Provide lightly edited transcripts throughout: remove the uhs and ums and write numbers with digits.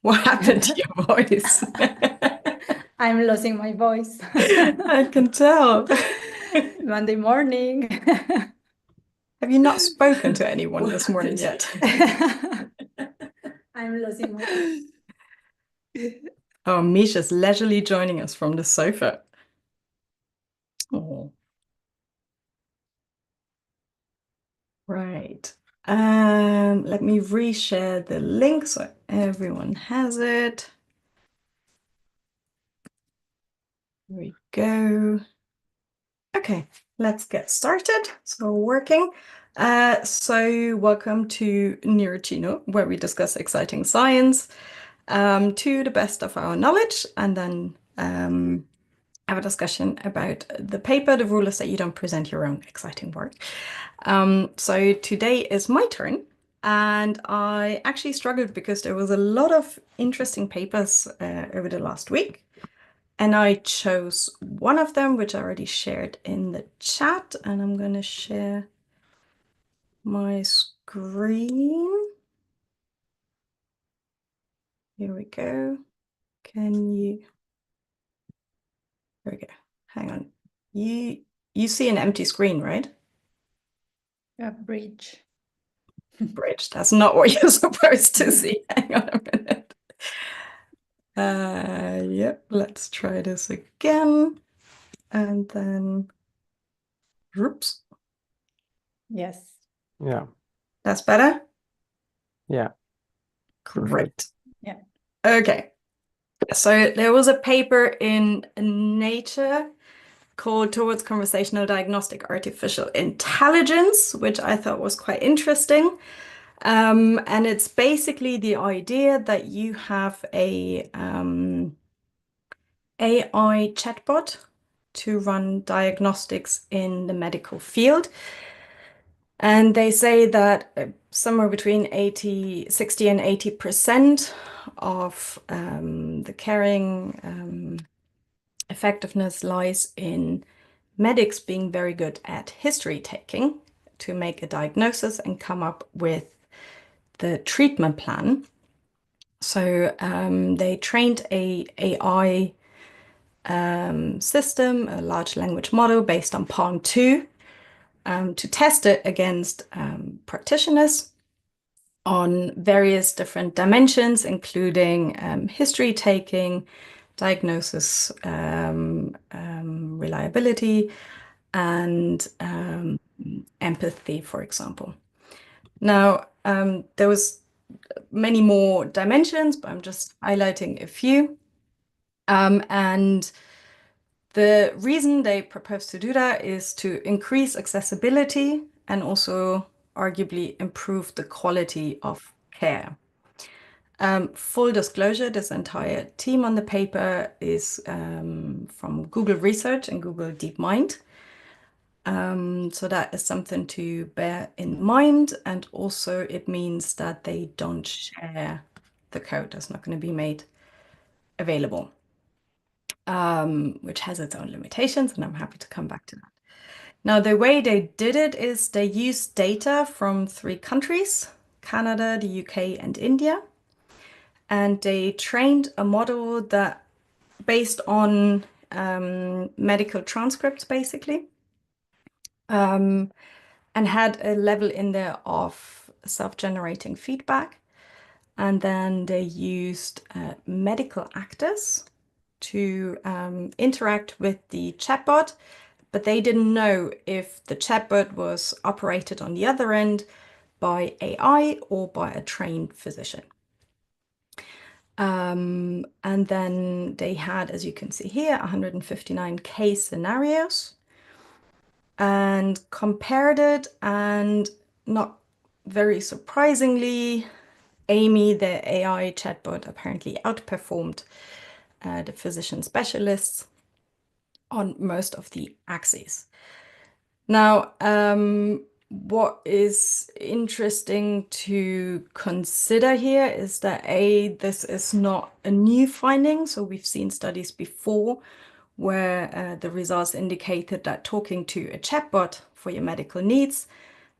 What happened to your voice? I'm losing my voice. I can tell. Monday morning. Have you not spoken to anyone this morning yet? I'm losing my voice. Oh, Misha's leisurely joining us from the sofa. Oh, right. Let me reshare the link so everyone has it. Here we go. Okay, let's get started. So working. So welcome to Neuroccino, where we discuss exciting science to the best of our knowledge, and then have a discussion about the paper. The rule is that you don't present your own exciting work. So today is my turn, and I actually struggled because there was a lot of interesting papers over the last week. And I chose one of them, which I already shared in the chat, and I'm going to share my screen. Here we go. Can you? There we go. Hang on. You see an empty screen, right? A bridge. Bridge. That's not what you're supposed to see. Hang on a minute. Yep, let's try this again. And then, oops. Yes. Yeah. That's better? Yeah. Great. Yeah. Okay. So there was a paper in Nature called Towards Conversational Diagnostic Artificial Intelligence, which I thought was quite interesting. And it's basically the idea that you have a AI chatbot to run diagnostics in the medical field. And they say that somewhere between 60 and 80% of the caring effectiveness lies in medics being very good at history taking to make a diagnosis and come up with the treatment plan. So they trained a AI system, a large language model based on Palm 2, to test it against practitioners on various different dimensions, including history taking, diagnosis reliability, and empathy, for example. Now, there was many more dimensions, but I'm just highlighting a few. And the reason they propose to do that is to increase accessibility and also arguably improve the quality of care. Full disclosure, this entire team on the paper is from Google Research and Google DeepMind. So that is something to bear in mind. And also it means that they don't share the code. That's not going to be made available, which has its own limitations, and I'm happy to come back to that. Now, the way they did it is they used data from 3 countries, Canada, the UK, and India. And they trained a model that based on medical transcripts, basically, and had a level in there of self-generating feedback. And then they used medical actors to interact with the chatbot, but they didn't know if the chatbot was operated on the other end by AI or by a trained physician. And then they had, as you can see here, 159 case scenarios and compared it, and not very surprisingly, AMIE, the AI chatbot, apparently outperformed the physician specialists on most of the axes. Now, what is interesting to consider here is that this is not a new finding. So we've seen studies before where the results indicated that talking to a chatbot for your medical needs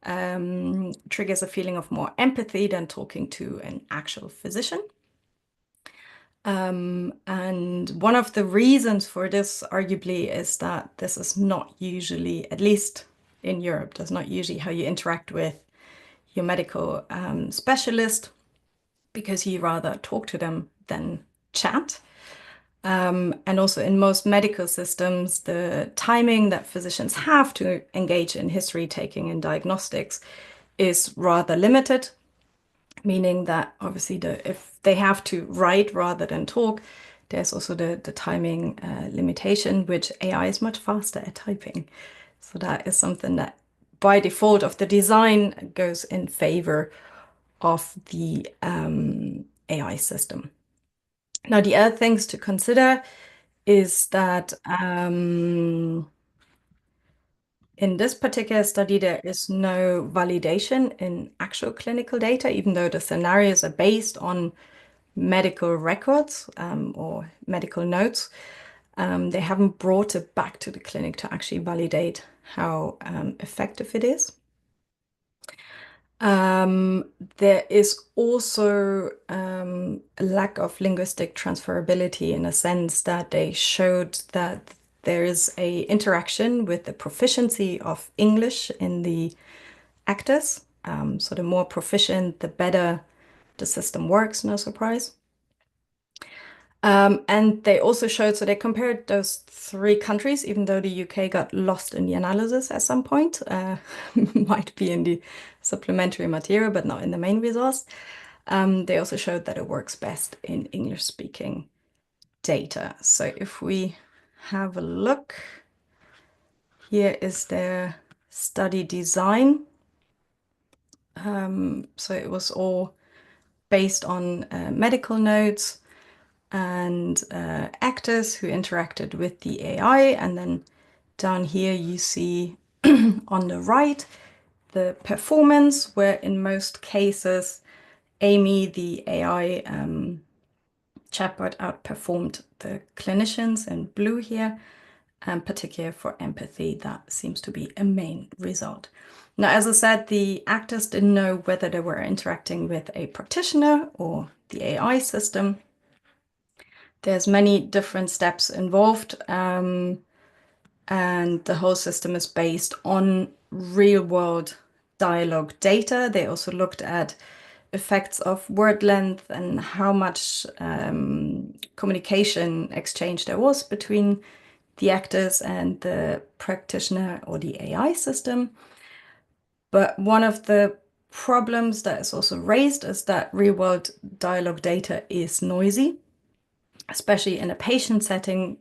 triggers a feeling of more empathy than talking to an actual physician. And one of the reasons for this, arguably, is that this is not usually, at least in Europe, that's not usually how you interact with your medical specialist, because you rather talk to them than chat. And also in most medical systems, the timing that physicians have to engage in history taking and diagnostics is rather limited, meaning that obviously if they have to write rather than talk, there's also the timing limitation, which AI is much faster at typing. So that is something that by default of the design goes in favor of the AI system. Now, the other things to consider is that in this particular study, there is no validation in actual clinical data, even though the scenarios are based on medical records or medical notes. They haven't brought it back to the clinic to actually validate how effective it is. There is also a lack of linguistic transferability in a sense that they showed that there is a interaction with the proficiency of English in the actors. So the more proficient, the better the system works, no surprise. And they also showed, so they compared those three countries, even though the UK got lost in the analysis at some point, might be in the supplementary material, but not in the main resource. They also showed that it works best in English-speaking data. So if we have a look, here is their study design. So it was all based on medical notes and actors who interacted with the AI. And then down here you see on the right the performance, where in most cases AMIE, the AI chatbot, outperformed the clinicians in blue here, and particularly for empathy, that seems to be a main result. Now, as I said, the actors didn't know whether they were interacting with a practitioner or the AI system. There's many different steps involved, and the whole system is based on real-world dialogue data. They also looked at effects of word length and how much communication exchange there was between the actors and the practitioner or the AI system. But one of the problems that is also raised is that real-world dialogue data is noisy, especially in a patient setting.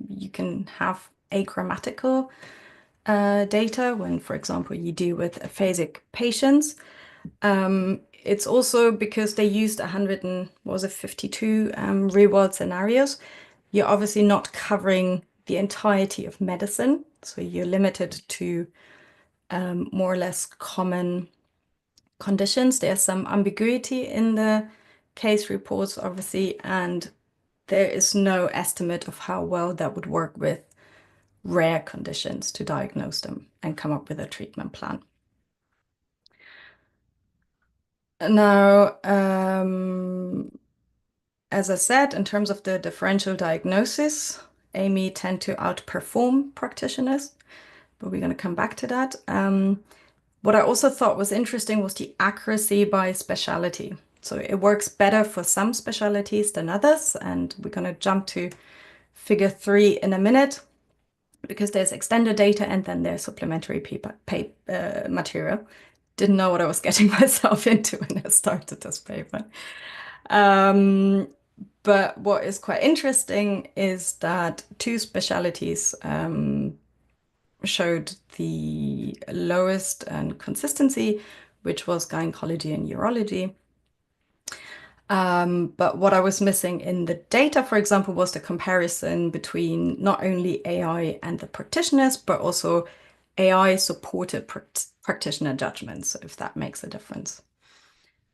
You can have agrammatical data when, for example, you deal with aphasic patients. It's also because they used 152 real-world scenarios. You're obviously not covering the entirety of medicine, so you're limited to more or less common conditions. There's some ambiguity in the case reports, obviously, and there is no estimate of how well that would work with rare conditions to diagnose them and come up with a treatment plan. Now, as I said, in terms of the differential diagnosis, AMIE tend to outperform practitioners, but we're going to come back to that. What I also thought was interesting was the accuracy by specialty. So it works better for some specialties than others, and we're going to jump to figure 3 in a minute, because there's extended data and then there's supplementary material. Didn't know what I was getting myself into when I started this paper. But what is quite interesting is that 2 specialties showed the lowest consistency, which was gynecology and urology. But what I was missing in the data, for example, was the comparison between not only AI and the practitioners, but also AI-supported practitioner judgments, if that makes a difference.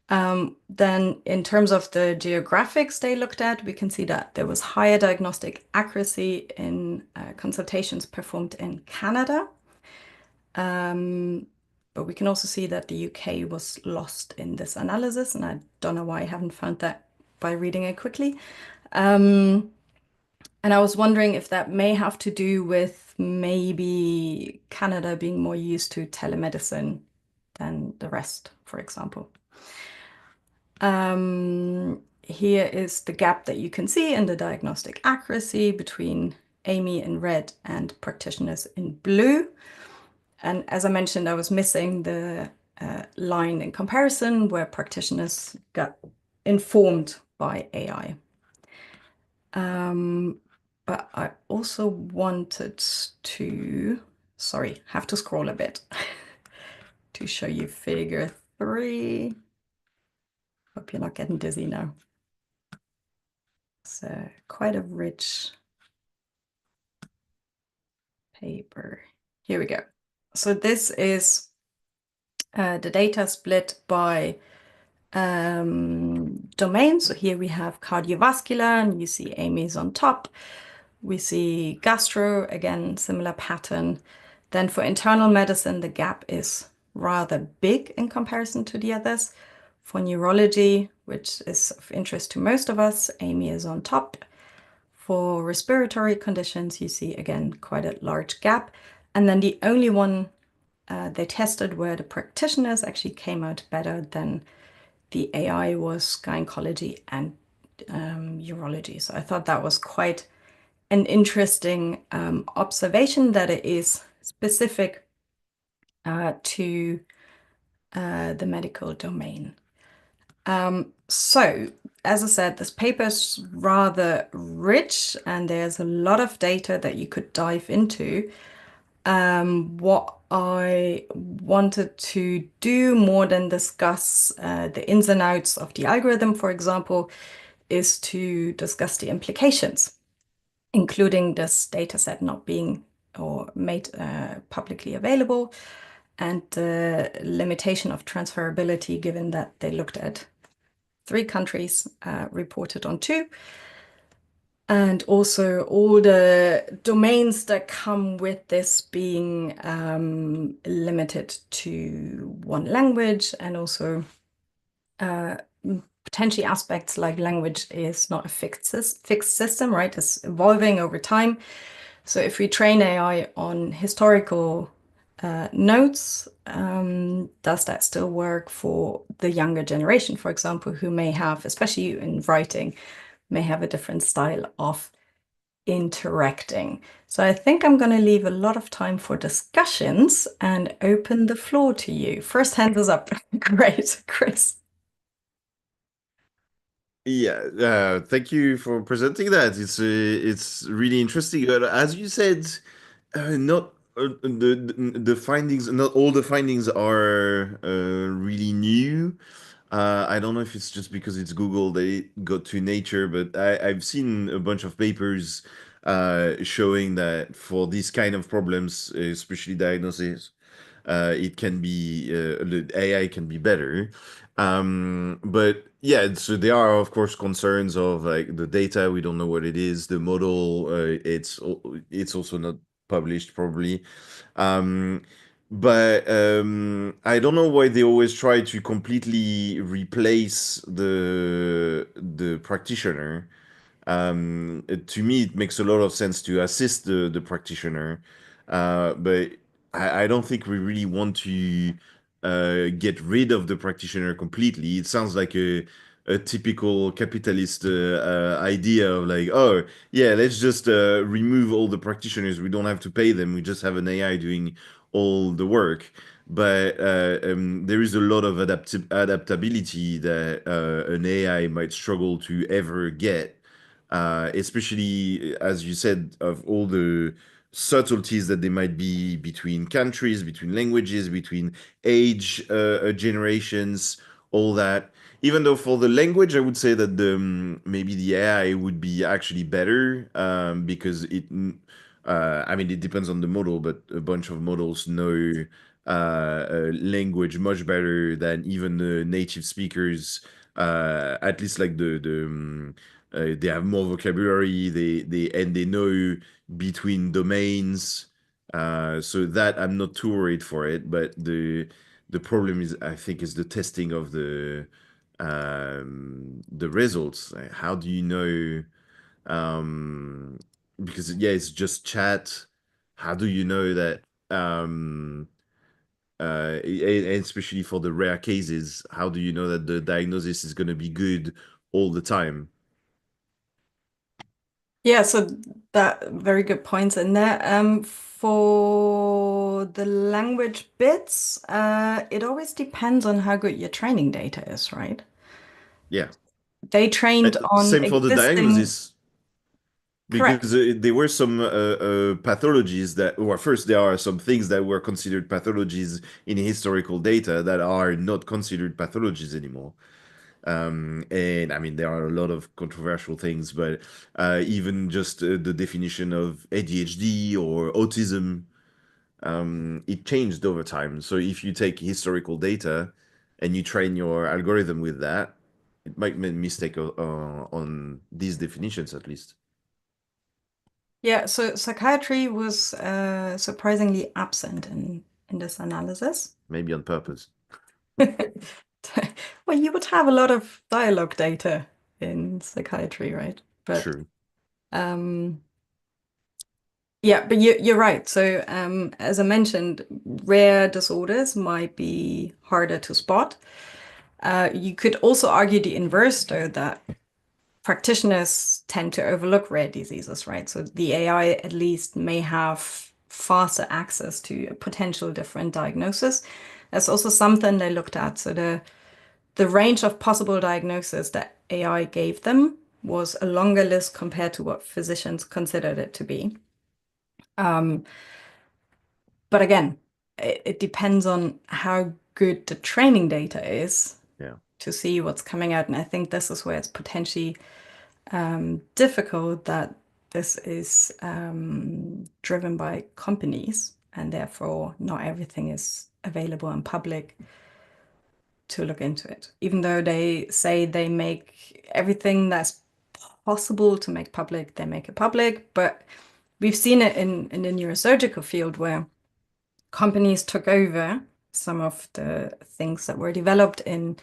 Then in terms of the geographics they looked at, we can see that there was higher diagnostic accuracy in consultations performed in Canada. but we can also see that the UK was lost in this analysis, and I don't know why I haven't found that by reading it quickly. And I was wondering if that may have to do with maybe Canada being more used to telemedicine than the rest, for example. Here is the gap that you can see in the diagnostic accuracy between AMIE in red and practitioners in blue. And as I mentioned, I was missing the line in comparison where practitioners got informed by AI. But I also wanted to, sorry, have to scroll a bit to show you figure 3. Hope you're not getting dizzy now. It's quite a rich paper. Here we go. So this is the data split by domain. So here we have cardiovascular, and you see AMIE's on top. We see gastro, again, similar pattern. Then for internal medicine, the gap is rather big in comparison to the others. For neurology, which is of interest to most of us, AMIE is on top. For respiratory conditions, you see, again, quite a large gap. And then the only one they tested where the practitioners actually came out better than the AI was gynecology and urology. So I thought that was quite an interesting observation that it is specific to the medical domain. So, as I said, this paper is rather rich and there's a lot of data that you could dive into. What I wanted to do more than discuss the ins and outs of the algorithm, for example, is to discuss the implications, including this data set not being or made publicly available, and the limitation of transferability, given that they looked at 3 countries, reported on 2. And also all the domains that come with this being limited to 1 language, and also potentially aspects like language is not a fixed system, right? It's evolving over time. So if we train AI on historical notes, does that still work for the younger generation, for example, who may have, especially in writing, may have a different style of interacting? So I think I'm going to leave a lot of time for discussions and open the floor to you. First hand is up. Great, Chris. Yeah, thank you for presenting that. It's really interesting. As you said, not the findings, not all the findings are really new. I don't know if it's just because it's Google they got to Nature, but I've seen a bunch of papers showing that for these kind of problems, especially diagnosis, it can be the AI can be better. But yeah, so there are of course concerns of like the data. We don't know what it is. The model, it's also not published probably. Um, but I don't know why they always try to completely replace the practitioner. To me, it makes a lot of sense to assist the practitioner, but I don't think we really want to get rid of the practitioner completely. It sounds like a typical capitalist idea of like, oh, yeah, let's just remove all the practitioners. We don't have to pay them. We just have an AI doing all the work. But there is a lot of adaptability that an AI might struggle to ever get, especially as you said, of all the subtleties that there might be between countries, between languages, between age, generations, all that. Even though for the language, I would say that maybe the AI would be actually better because I mean, it depends on the model, but a bunch of models know language much better than even the native speakers. At least like they have more vocabulary. They know between domains. So that I'm not too worried for it. But the problem is, I think, is the testing of the results. Like, how do you know? Because yeah, it's just chat. How do you know that? And especially for the rare cases, how do you know that the diagnosis is going to be good all the time? Yeah, so that very good points in there. For the language bits, it always depends on how good your training data is, right? Yeah. They trained on Same for the existing, diagnosis. correct. Because there were some pathologies that, well, first, there are some things that were considered pathologies in historical data that are not considered pathologies anymore. And I mean, there are a lot of controversial things, but even just the definition of ADHD or autism, it changed over time. So if you take historical data and you train your algorithm with that, it might make mistake on these definitions at least. Yeah, so psychiatry was surprisingly absent in this analysis. Maybe on purpose. Well, you would have a lot of dialogue data in psychiatry, right? But True. um, yeah, but you're right. So as I mentioned, rare disorders might be harder to spot. You could also argue the inverse, though, that practitioners tend to overlook rare diseases, right? So the AI at least may have faster access to a potential different diagnosis. That's also something they looked at. So the range of possible diagnoses that AI gave them was a longer list compared to what physicians considered it to be. But again, it depends on how good the training data is Yeah. to see what's coming out. And I think this is where it's potentially difficult that this is driven by companies, and therefore not everything is available and public to look into it. Even though they say they make everything that's possible to make public, they make it public. But we've seen it in the neurosurgical field where companies took over some of the things that were developed in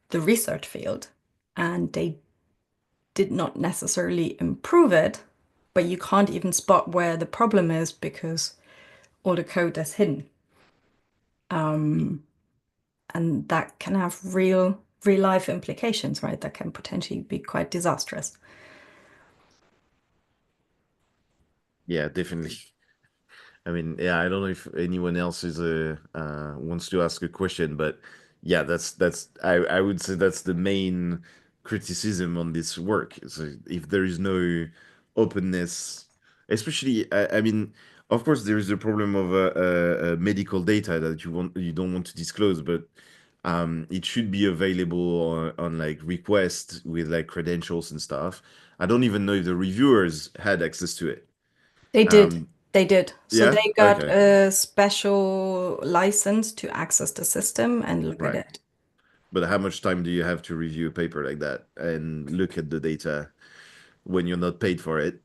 the research field, and they did not necessarily improve it, but you can't even spot where the problem is because all the code is hidden. And that can have real life implications, right? That can potentially be quite disastrous. Yeah, definitely. I mean, yeah, I don't know if anyone else is wants to ask a question, but yeah, that's I would say that's the main criticism on this work. So if there is no openness, especially, I mean, of course, there is a problem of medical data that you don't want to disclose, but it should be available on like request with like credentials and stuff. I don't even know if the reviewers had access to it. They did. Um, They did. So yeah, they got okay. a special license to access the system and look at Right. it. But how much time do you have to review a paper like that and look at the data when you're not paid for it?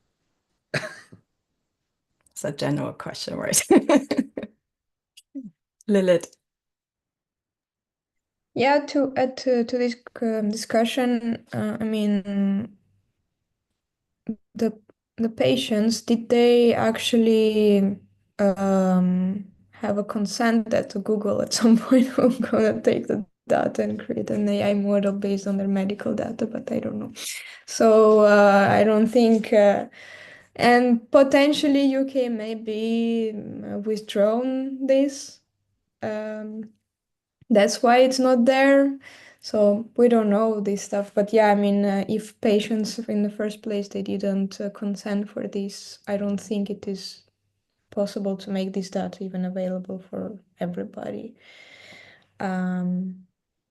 It's a general question, right? Lilith. Yeah, to add to this discussion, I mean, the the patients, did they actually have a consent that Google at some point will gonna take the data and create an AI model based on their medical data? But I don't know. So I don't think, and potentially UK may be withdrawn this. Um, that's why it's not there. So we don't know this stuff. But yeah, I mean, if patients in the first place they didn't consent for this, I don't think it is possible to make this data even available for everybody.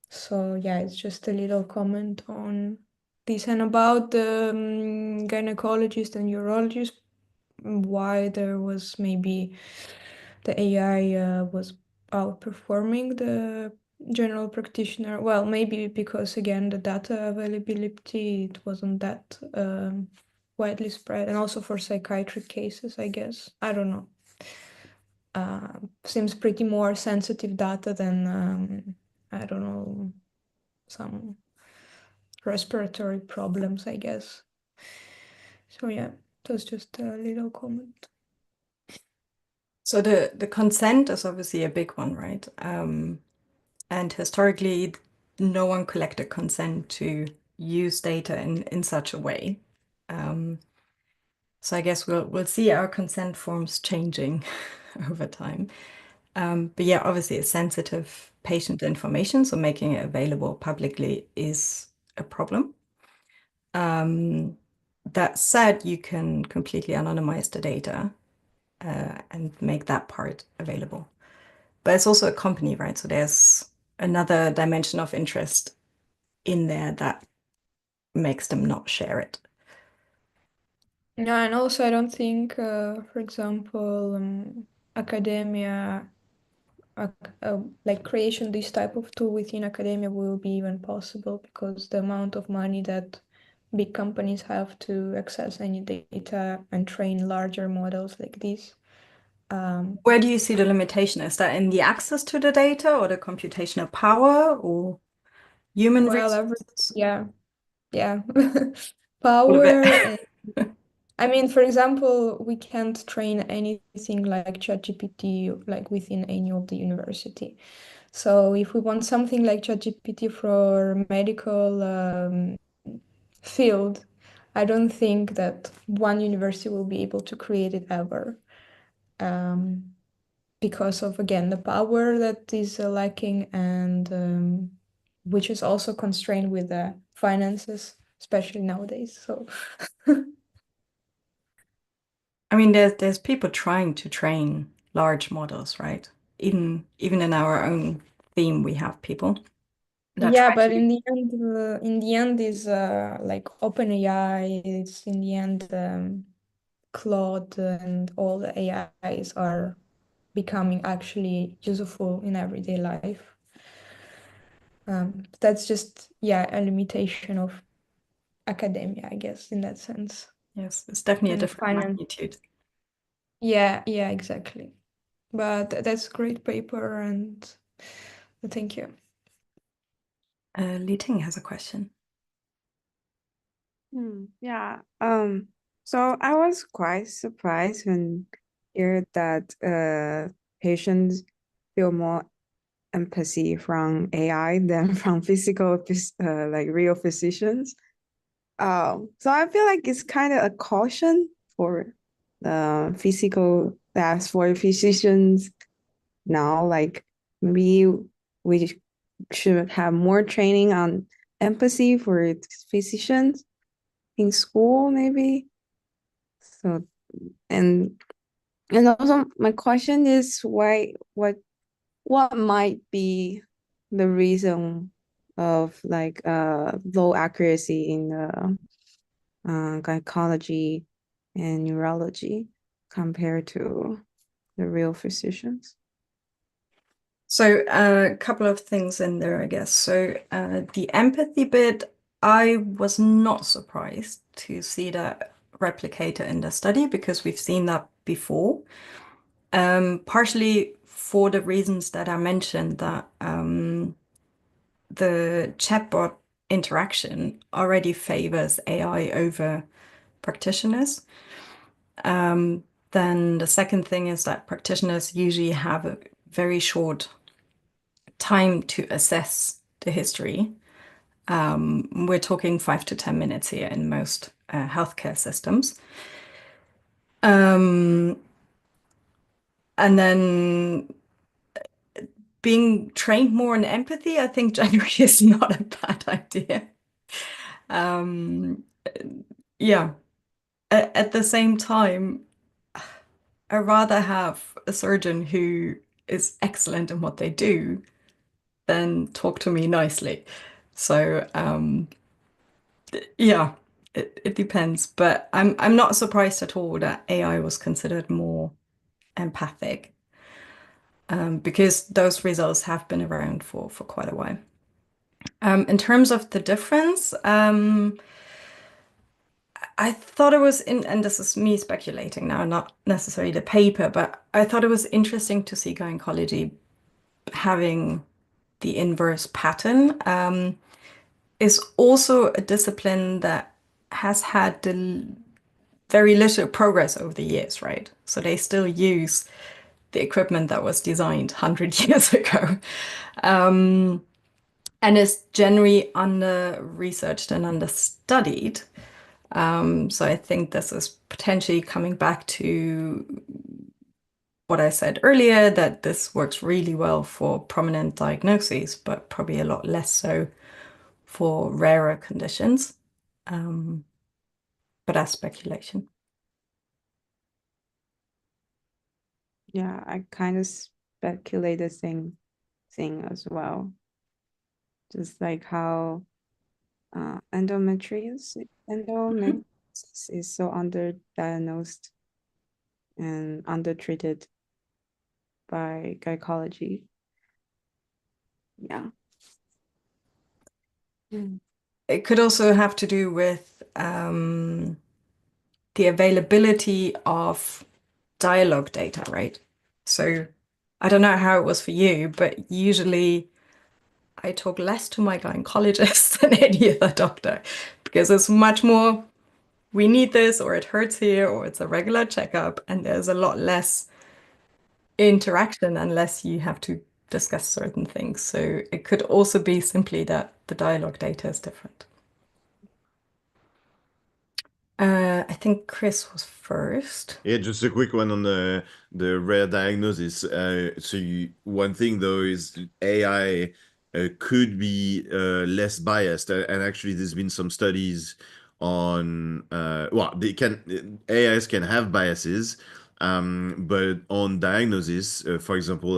So yeah, it's just a little comment on this and about the gynecologist and urologist, why there was maybe the AI was outperforming the general practitioner. Well, maybe because again the data availability it wasn't that widely spread, and also for psychiatric cases, I guess. I don't know. seems pretty more sensitive data than I don't know, some respiratory problems, I guess. So yeah, that's just a little comment. So the consent is obviously a big one, right? And historically, no one collected consent to use data in such a way. So I guess we'll see our consent forms changing over time. But yeah, obviously it's sensitive patient information, so making it available publicly is a problem. That said, you can completely anonymize the data and make that part available. But it's also a company, right? So there's another dimension of interest in there that makes them not share it. Yeah, and also I don't think, for example, academia, like creation this type of tool within academia will be even possible because the amount of money that big companies have to access any data and train larger models like this. Where do you see the limitation? Is that in the access to the data or the computational power or human Well, resources? yeah, All of power it. and I mean, for example, we can't train anything like ChatGPT like within any of the university. So if we want something like ChatGPT for medical field, I don't think that one university will be able to create it ever. Because of, again, the power that is lacking and which is also constrained with the finances, especially nowadays. So I mean, there's people trying to train large models, right? Even in our own theme, we have people that yeah, try but to. in the end is like OpenAI is in the end Claude and all the AIs are becoming actually useful in everyday life. That's just, yeah, a limitation of academia, I guess, in that sense. Yes, it's definitely a And different finance. magnitude. Yeah, exactly. But that's a great paper and thank you. Li Ting has a question. Yeah. So I was quite surprised when hear that patients feel more empathy from AI than from like real physicians. So I feel like it's kind of a caution for the physical that's for physicians now. Like maybe we should have more training on empathy for physicians in school, maybe. So and and also my question is what might be the reason of like low accuracy in the gynecology and neurology compared to the real physicians? So a couple of things in there, I guess. So the empathy bit, I was not surprised to see that replicated in the study because we've seen that before. Partially for the reasons that I mentioned, that the chatbot interaction already favors AI over practitioners. Then the second thing is that practitioners usually have a very short time to assess the history. We're talking 5 to 10 minutes here in most healthcare systems. And then being trained more in empathy, I think generally is not a bad idea. Um, yeah. At the same time, I'd rather have a surgeon who is excellent in what they do than talk to me nicely. So, yeah, it depends. But I'm not surprised at all that AI was considered more empathic, because those results have been around for quite a while. In terms of the difference, I thought it was and this is me speculating now, not necessarily the paper, but I thought it was interesting to see gynecology having the inverse pattern. Is also a discipline that has had very little progress over the years, right? So they still use the equipment that was designed 100 years ago. And is generally under-researched and understudied. So I think this is potentially coming back to what I said earlier, that this works really well for prominent diagnoses, but probably a lot less so for rarer conditions. But that's speculation. Yeah, I kind of speculate the same thing as well. Just like how endometriosis is so underdiagnosed and undertreated by gynecology. Yeah. It could also have to do with the availability of dialogue data, right? So I don't know how it was for you, but usually I talk less to my gynecologist than any other doctor because it's much more, we need this, or it hurts here, or it's a regular checkup, and there's a lot less interaction unless you have to discuss certain things. So it could also be simply that the dialogue data is different. I think Chris was first. Yeah, just a quick one on the rare diagnosis. One thing though is AI could be less biased, and actually there's been some studies on well, they can AIs can have biases, but on diagnosis, for example,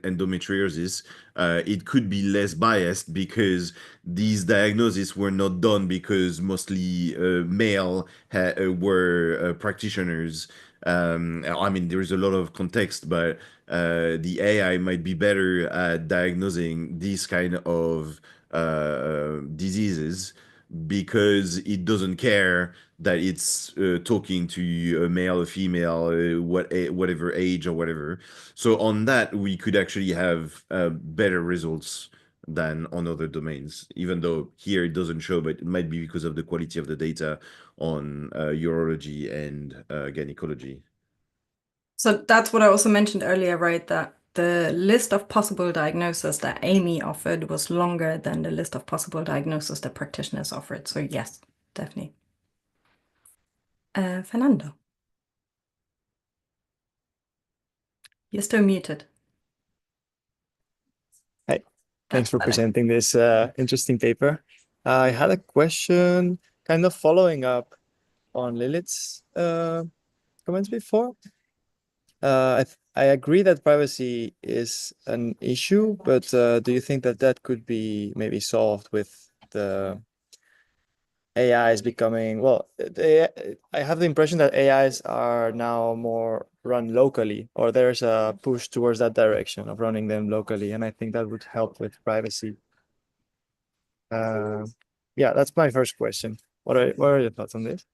endometriosis, it could be less biased because these diagnoses were not done because mostly male were practitioners. I mean, there is a lot of context, but the AI might be better at diagnosing these kind of diseases because it doesn't care that it's talking to a male or female, whatever age or whatever. So on that, we could actually have better results than on other domains, even though here it doesn't show, but it might be because of the quality of the data on urology and gynecology. So that's what I also mentioned earlier, right? That the list of possible diagnoses that AMIE offered was longer than the list of possible diagnoses that practitioners offered. So yes, definitely. Fernando. You're still muted. Hi, thanks That's for better. presenting this interesting paper. I had a question kind of following up on Lilith's comments before. I agree that privacy is an issue, but do you think that that could be maybe solved with the AI is becoming, well, I have the impression that AIs are now more run locally, or there's a push towards that direction of running them locally, and I think that would help with privacy. Yeah, that's my first question. What are your thoughts on this?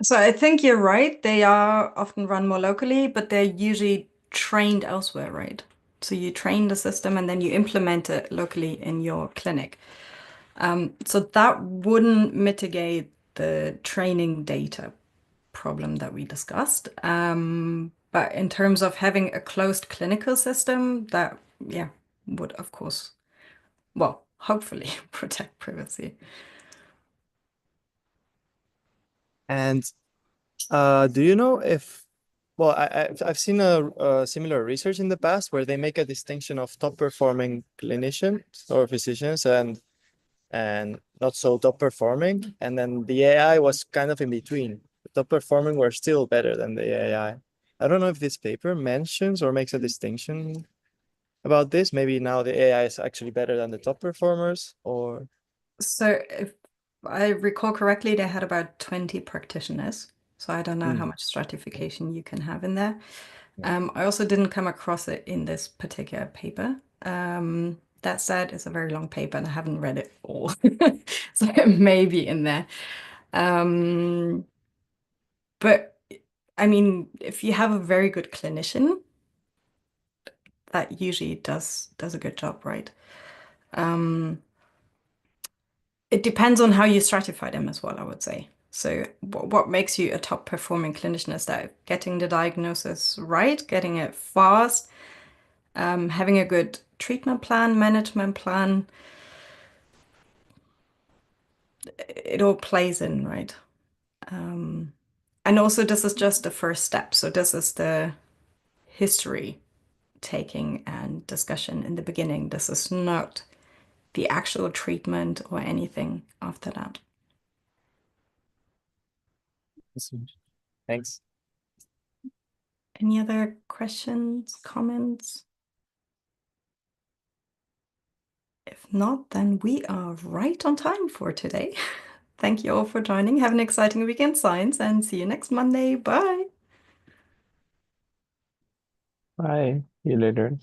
So I think you're right. They are often run more locally, but they're usually trained elsewhere, right? So you train the system and then you implement it locally in your clinic. So that wouldn't mitigate the training data problem that we discussed. But in terms of having a closed clinical system, that, yeah, would, of course, well, hopefully protect privacy. And do you know if, well, I've seen a similar research in the past where they make a distinction of top performing clinicians or physicians and not so top performing, and then the AI was kind of in between. The top performing were still better than the AI. I don't know if this paper mentions or makes a distinction about this. Maybe now the AI is actually better than the top performers, or So if I recall correctly, they had about 20 practitioners. So I don't know how much stratification you can have in there. I also didn't come across it in this particular paper. That said, it's a very long paper and I haven't read it all. So it may be in there. Um, but I mean, if you have a very good clinician, that usually does a good job, right? It depends on how you stratify them as well, I would say. So what makes you a top performing clinician is that getting the diagnosis right, getting it fast, having a good treatment plan, management plan, it all plays in, right? And also this is just the first step. So this is the history taking and discussion in the beginning. This is not the actual treatment or anything after that. Awesome. Thanks. Any other questions, comments? If not, then we are right on time for today. Thank you all for joining. Have an exciting week in science and see you next Monday. Bye. Bye. See you later.